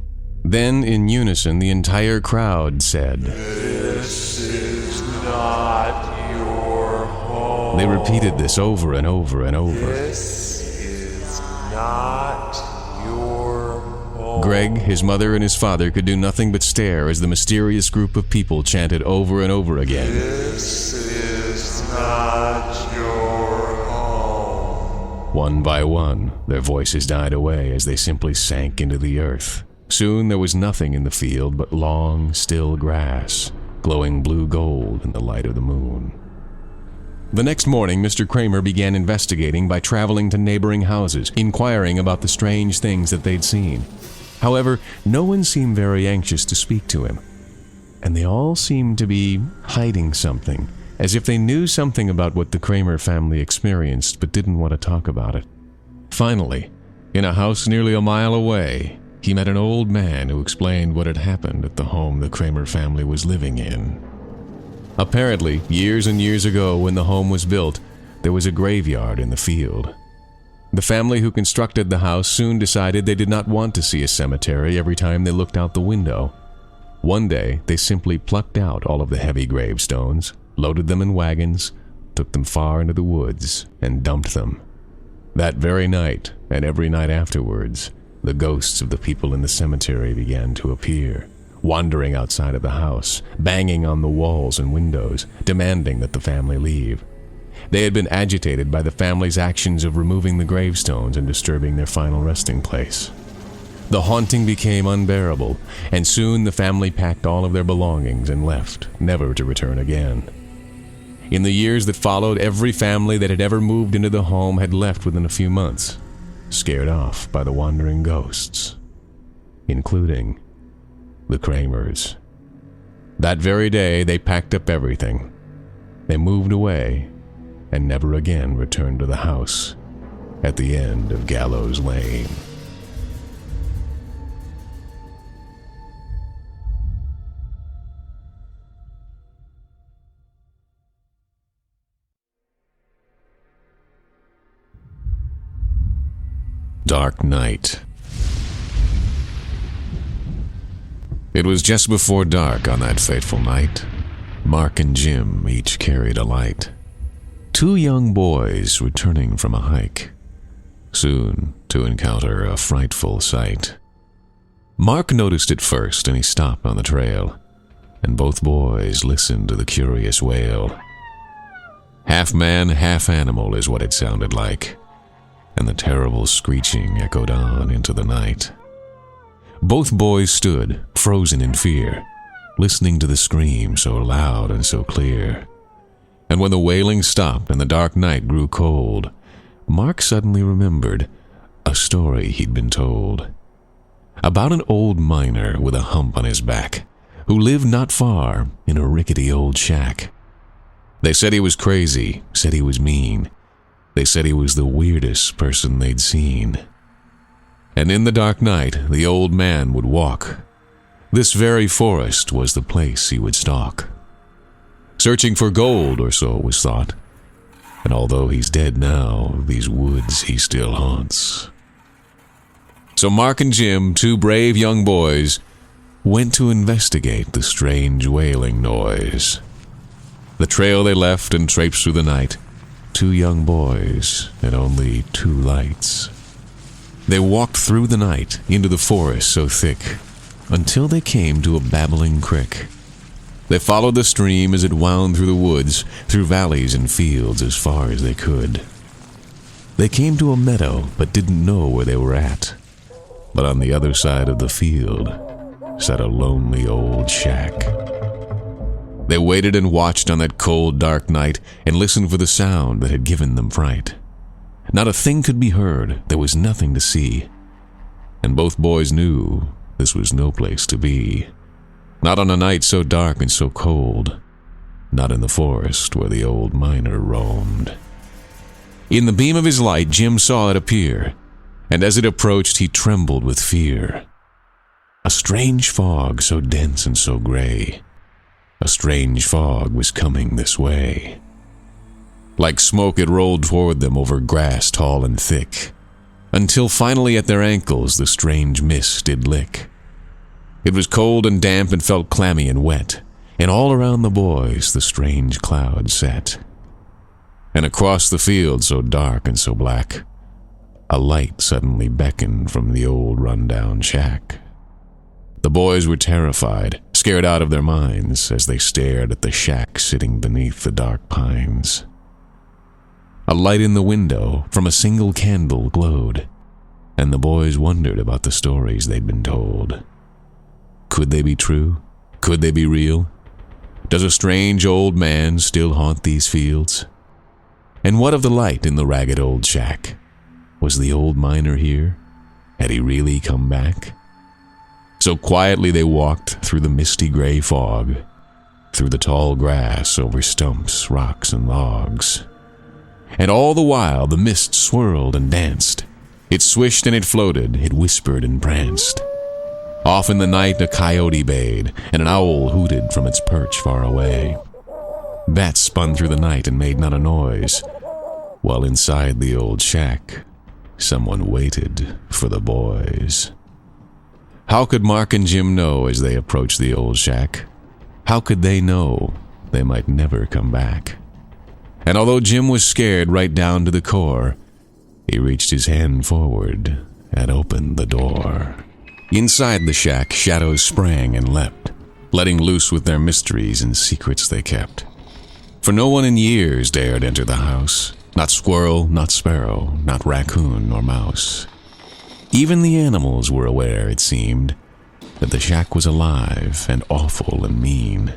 Then, in unison, the entire crowd said, "This is not your home." They repeated this over and over and over. "This is not your home." Greg, his mother, and his father could do nothing but stare as the mysterious group of people chanted over and over again. "This is not your home." One by one, their voices died away as they simply sank into the earth. Soon there was nothing in the field but long, still grass, glowing blue-gold in the light of the moon. The next morning, Mr. Kramer began investigating by traveling to neighboring houses, inquiring about the strange things that they'd seen. However, no one seemed very anxious to speak to him, and they all seemed to be hiding something, as if they knew something about what the Kramer family experienced but didn't want to talk about it. Finally, in a house nearly a mile away, he met an old man who explained what had happened at the home the Kramer family was living in. Apparently, years and years ago when the home was built, there was a graveyard in the field. The family who constructed the house soon decided they did not want to see a cemetery every time they looked out the window. One day, they simply plucked out all of the heavy gravestones, loaded them in wagons, took them far into the woods, and dumped them. That very night, and every night afterwards, the ghosts of the people in the cemetery began to appear, wandering outside of the house, banging on the walls and windows, demanding that the family leave. They had been agitated by the family's actions of removing the gravestones and disturbing their final resting place. The haunting became unbearable, and soon the family packed all of their belongings and left, never to return again. In the years that followed, every family that had ever moved into the home had left within a few months, scared off by the wandering ghosts, including the Kramers. That very day, they packed up everything. They moved away and never again returned to the house at the end of Gallows Lane. Dark night. It was just before dark on that fateful night. Mark and Jim each carried a light. Two young boys returning from a hike, soon to encounter a frightful sight. Mark noticed it first, and he stopped on the trail, and both boys listened to the curious wail. Half man, half animal is what it sounded like, and the terrible screeching echoed on into the night. Both boys stood, frozen in fear, listening to the scream so loud and so clear. And when the wailing stopped and the dark night grew cold, Mark suddenly remembered a story he'd been told. About an old miner with a hump on his back, who lived not far in a rickety old shack. They said he was crazy, said he was mean. They said he was the weirdest person they'd seen. And in the dark night, the old man would walk. This very forest was the place he would stalk, searching for gold, or so it was thought. And although he's dead now, these woods he still haunts. So Mark and Jim, two brave young boys, went to investigate the strange wailing noise. The trail they left and traipsed through the night, two young boys and only two lights. They walked through the night into the forest so thick, until they came to a babbling creek. They followed the stream as it wound through the woods, through valleys and fields as far as they could. They came to a meadow, but didn't know where they were at. But on the other side of the field sat a lonely old shack. They waited and watched on that cold, dark night and listened for the sound that had given them fright. Not a thing could be heard, there was nothing to see. And both boys knew this was no place to be. Not on a night so dark and so cold. Not in the forest where the old miner roamed. In the beam of his light, Jim saw it appear, and as it approached, he trembled with fear. A strange fog so dense and so gray. A strange fog was coming this way. Like smoke it rolled toward them over grass tall and thick, until finally at their ankles the strange mist did lick. It was cold and damp and felt clammy and wet, and all around the boys the strange cloud sat. And across the field so dark and so black, a light suddenly beckoned from the old run-down shack. The boys were terrified, scared out of their minds as they stared at the shack sitting beneath the dark pines. A light in the window from a single candle glowed, and the boys wondered about the stories they'd been told. Could they be true? Could they be real? Does a strange old man still haunt these fields? And what of the light in the ragged old shack? Was the old miner here? Had he really come back? So quietly they walked through the misty gray fog, through the tall grass, over stumps, rocks, and logs. And all the while the mist swirled and danced. It swished and it floated, it whispered and pranced. Off in the night a coyote bayed, and an owl hooted from its perch far away. Bats spun through the night and made not a noise, while inside the old shack, someone waited for the boys. How could Mark and Jim know as they approached the old shack? How could they know they might never come back? And although Jim was scared right down to the core, he reached his hand forward and opened the door. Inside the shack, shadows sprang and leapt, letting loose with their mysteries and secrets they kept. For no one in years dared enter the house. Not squirrel, not sparrow, not raccoon nor mouse. Even the animals were aware, it seemed, that the shack was alive and awful and mean.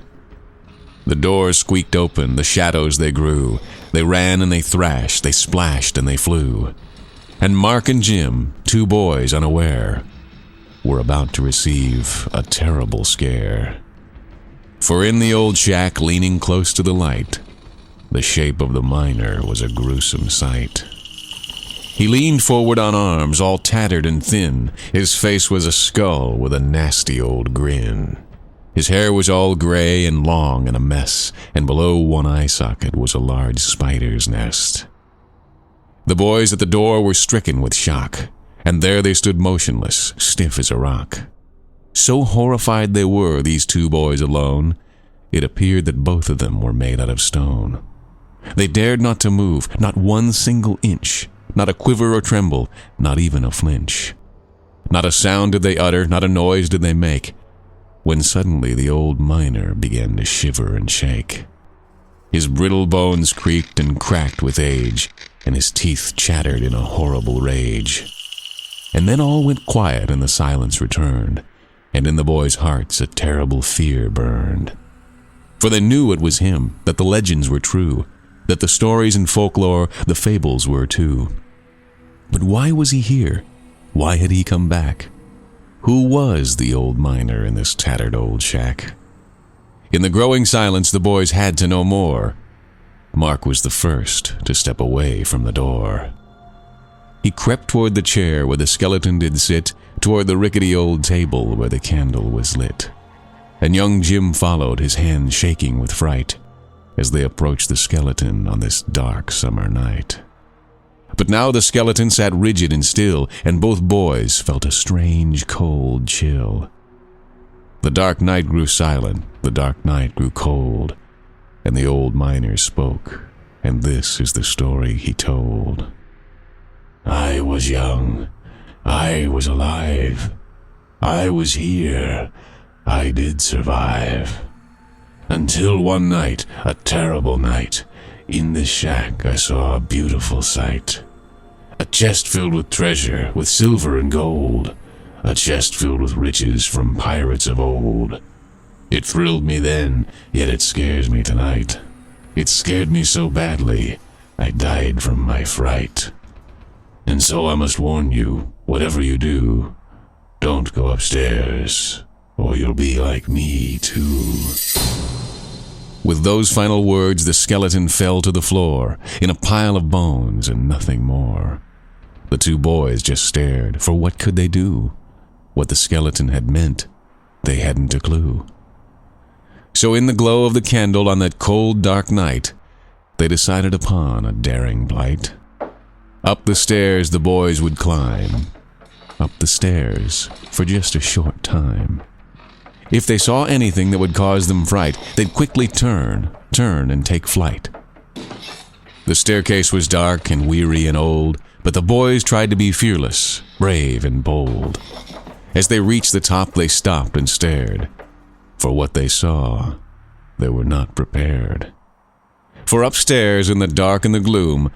The doors squeaked open, the shadows they grew. They ran and they thrashed, they splashed and they flew. And Mark and Jim, two boys unaware, were about to receive a terrible scare. For in the old shack, leaning close to the light, the shape of the miner was a gruesome sight. He leaned forward on arms, all tattered and thin. His face was a skull with a nasty old grin. His hair was all gray and long and a mess, and below one eye socket was a large spider's nest. The boys at the door were stricken with shock, and there they stood motionless, stiff as a rock. So horrified they were, these two boys alone, it appeared that both of them were made out of stone. They dared not to move, not one single inch, not a quiver or tremble, not even a flinch. Not a sound did they utter, not a noise did they make, when suddenly the old miner began to shiver and shake. His brittle bones creaked and cracked with age, and his teeth chattered in a horrible rage. And then all went quiet and the silence returned, and in the boys' hearts a terrible fear burned. For they knew it was him, that the legends were true, that the stories and folklore, the fables were too. But why was he here? Why had he come back? Who was the old miner in this tattered old shack? In the growing silence, the boys had to know more. Mark was the first to step away from the door. He crept toward the chair where the skeleton did sit, toward the rickety old table where the candle was lit. And young Jim followed, his hands shaking with fright, as they approached the skeleton on this dark summer night. But now the skeleton sat rigid and still, and both boys felt a strange cold chill. The dark night grew silent, the dark night grew cold, and the old miner spoke, and this is the story he told. I was young, I was alive, I was here, I did survive. Until one night, a terrible night, in this shack I saw a beautiful sight. A chest filled with treasure, with silver and gold, a chest filled with riches from pirates of old. It thrilled me then, yet it scares me tonight. It scared me so badly, I died from my fright. And so I must warn you, whatever you do, don't go upstairs, or you'll be like me too. With those final words, the skeleton fell to the floor, in a pile of bones and nothing more. The two boys just stared, for what could they do? What the skeleton had meant, they hadn't a clue. So in the glow of the candle on that cold, dark night, they decided upon a daring plight. Up the stairs the boys would climb, up the stairs for just a short time. If they saw anything that would cause them fright, they'd quickly turn and take flight. The staircase was dark and weary and old, but the boys tried to be fearless, brave and bold. As they reached the top, they stopped and stared. For what they saw, they were not prepared. For upstairs, in the dark and the gloom,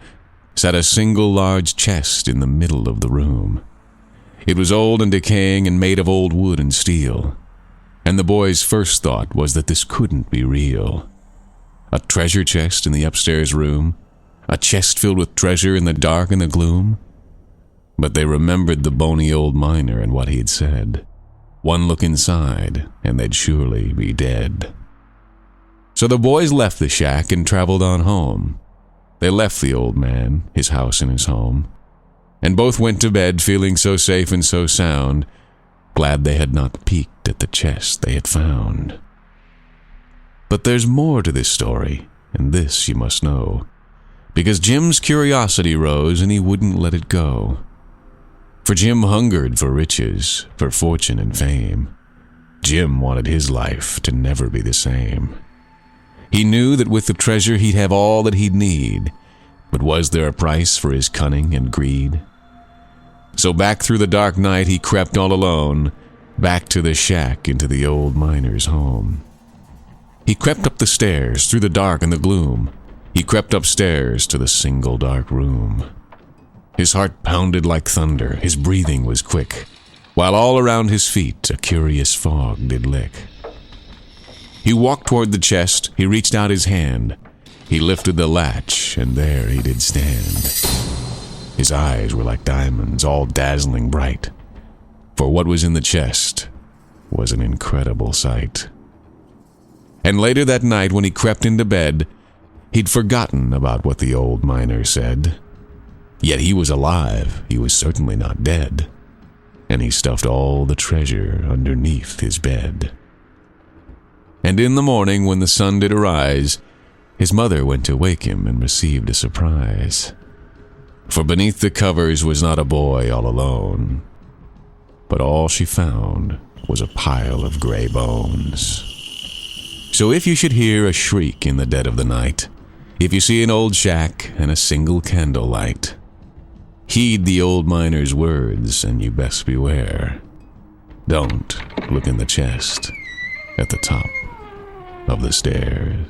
sat a single large chest in the middle of the room. It was old and decaying and made of old wood and steel. And the boys' first thought was that this couldn't be real. A treasure chest in the upstairs room? A chest filled with treasure in the dark and the gloom? But they remembered the bony old miner and what he'd said. One look inside, and they'd surely be dead. So the boys left the shack and traveled on home. They left the old man, his house and his home, and both went to bed feeling so safe and so sound, glad they had not peeked at the chest they had found. But there's more to this story, and this you must know, because Jim's curiosity rose and he wouldn't let it go. For Jim hungered for riches, for fortune and fame. Jim wanted his life to never be the same. He knew that with the treasure he'd have all that he'd need, but was there a price for his cunning and greed? So back through the dark night he crept all alone, back to the shack into the old miner's home. He crept up the stairs through the dark and the gloom. He crept upstairs to the single dark room. His heart pounded like thunder, his breathing was quick, while all around his feet a curious fog did lick. He walked toward the chest, he reached out his hand. He lifted the latch, and there he did stand. His eyes were like diamonds, all dazzling bright. For what was in the chest was an incredible sight. And later that night when he crept into bed, he'd forgotten about what the old miner said. Yet he was alive, he was certainly not dead. And he stuffed all the treasure underneath his bed. And in the morning when the sun did arise, his mother went to wake him and received a surprise. For beneath the covers was not a boy all alone, but all she found was a pile of gray bones. So if you should hear a shriek in the dead of the night, if you see an old shack and a single candle light, heed the old miner's words and you best beware. Don't look in the chest at the top of the stairs.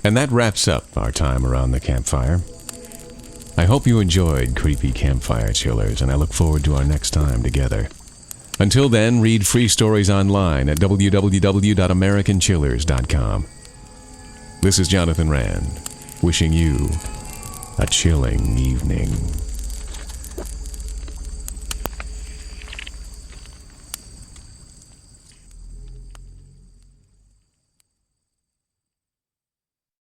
And that wraps up our time around the campfire. I hope you enjoyed Creepy Campfire Chillers, and I look forward to our next time together. Until then, read free stories online at www.americanchillers.com. This is Johnathan Rand, wishing you a chilling evening.